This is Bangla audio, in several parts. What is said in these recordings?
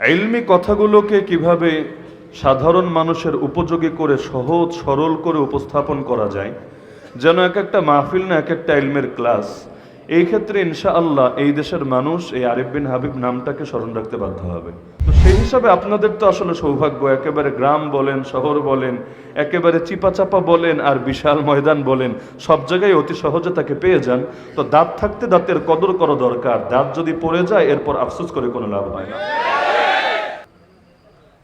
ইলমি কথাগুলোকে কিভাবে সাধারণ মানুষের উপযোগী করে সহজ সরল করে উপস্থাপন করা যায়, যেন এক একটা মাহফিল না এক একটা ইলমের ক্লাস। এই ক্ষেত্রে ইনশাআল্লাহ এই দেশের মানুষ এই আরিফ বিন হাবিব নামটাকে স্মরণ রাখতে বাধ্য হবে। তো সেই হিসাবে আপনাদের তো আসলে সৌভাগ্য, একেবারে গ্রাম বলেন, শহর বলেন, একেবারে চিপাচাপা বলেন আর বিশাল ময়দান বলেন, সব জায়গায় অতি সহজে তাকে পেয়ে যান। তো দাঁত থাকতে দাঁতের কদর করা দরকার। দাঁত যদি পড়ে যায় এরপর আফসোস করে কোনো লাভ হয় না।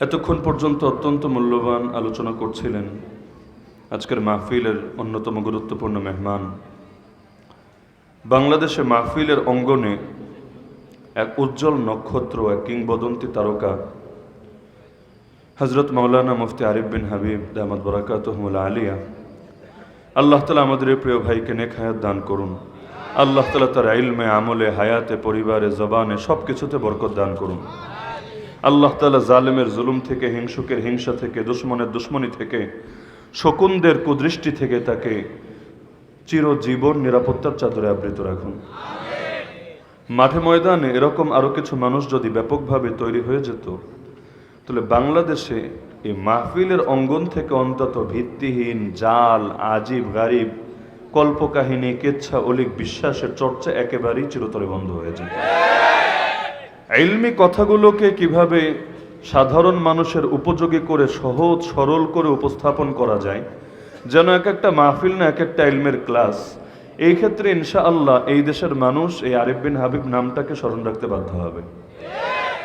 এতক্ষণ পর্যন্ত অত্যন্ত মূল্যবান আলোচনা করছিলেন আজকের মাহফিলের অন্যতম গুরুত্বপূর্ণ মেহমান, বাংলাদেশে মাহফিলের অঙ্গনে এক উজ্জ্বল নক্ষত্র, এক কিংবদন্তি তারকা হজরত মাওলানা মুফতি আরিফ বিন হাবিব দামাত বরাকাতুহুল আলিয়া। আল্লাহ তাআলা আমাদের এই প্রিয় ভাইকে নেক হায়াত দান করুন। আল্লাহ তাআলা তার ইলমে, আমলে, হায়াতে, পরিবারে, জবানে সব কিছুতে বরকত দান করুন। আল্লাহ তাআলা জালেমের জুলুম থেকে, হিংসুকের হিংসা থেকে, দুশ্মনের দুশ্মনী থেকে, শকুনদের কুদৃষ্টি থেকে তাকে চিরজীবন নিরাপত্তার চাদরে আবৃত রাখুন। মাঠে ময়দানে এরকম আরো কিছু মানুষ যদি ব্যাপকভাবে তৈরি হয়ে যেত, তাহলে বাংলাদেশে এই মাহফিলের অঙ্গন থেকে অন্তত ভিত্তিহীন, জাল, আজিব, গারিব, কল্পকাহিনী, কেচ্ছা, অলিক বিশ্বাসের চর্চা একেবারেই চিরতরে বন্ধ হয়ে যেত। ইলমি কথাগুলোকে কিভাবে সাধারণ মানুষের উপযোগী করে সহজ সরল করে উপস্থাপন করা যায়, যেন এক একটা মাহফিল না এক একটা ইলমের ক্লাস। এই ক্ষেত্রে ইনশাআল্লাহ এই দেশের মানুষ এই আরিফ বিন হাবিব নামটাকে স্মরণ রাখতে বাধ্য হবে।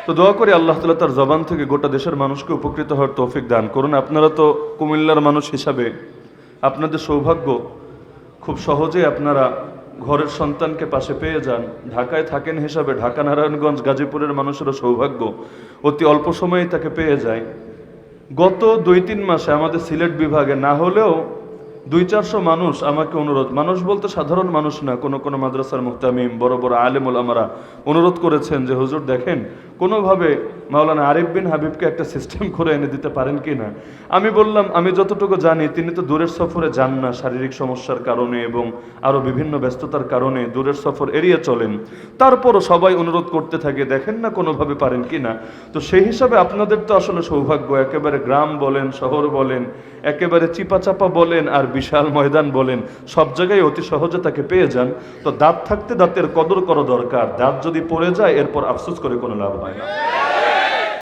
তো দোয়া করি আল্লাহ তাআলা তার জবান থেকে গোটা দেশের মানুষকে উপকৃত হওয়ার তৌফিক দান করুন। আপনারা তো কুমিল্লার মানুষ হিসাবে আপনাদের সৌভাগ্য, খুব সহজে আপনারা ঘরের সন্তানকে পাশে পেয়ে যান। ঢাকায় থাকেন হিসাবে ঢাকা, নারায়ণগঞ্জ, গাজীপুরের মানুষেরও সৌভাগ্য অতি অল্প সময়েই তাকে পেয়ে যায়। গত 2-3 মাসে আমাদের সিলেট বিভাগে না হলেও 200-400 মানুষ আমাকে অনুরোধ, মানুষ বলতে সাধারণ মানুষ না, কোনো মাদ্রাসার মুহতামিম, বড় বড় আলেম ওলামারা অনুরোধ করেছেন যে হুজুর দেখেন কোনোভাবে মাওলানা আরিফ বিন হাবিবকে একটা সিস্টেম করে এনে দিতে পারেন কি না। আমি বললাম আমি যতটুকু জানি তিনি তো দূরের সফরে যান না, শারীরিক সমস্যার কারণে এবং আরও বিভিন্ন ব্যস্ততার কারণে দূরের সফর এড়িয়ে চলেন। তারপরও সবাই অনুরোধ করতে থাকে দেখেন না কোনোভাবে পারেন কি না। তো সেই হিসাবে আপনাদের তো আসলে সৌভাগ্য, একেবারে গ্রাম বলেন, শহর বলেন, একেবারে চিপাচাপা বলেন আর বিশাল ময়দান বলেন, সব জায়গায় অতি সহজে তাকে পেয়ে যান। তো দাঁত থাকতে দাঁতের কদর করা দরকার। দাঁত যদি পড়ে যায় এরপর আফসোস করে কোনো লাভ হয় না।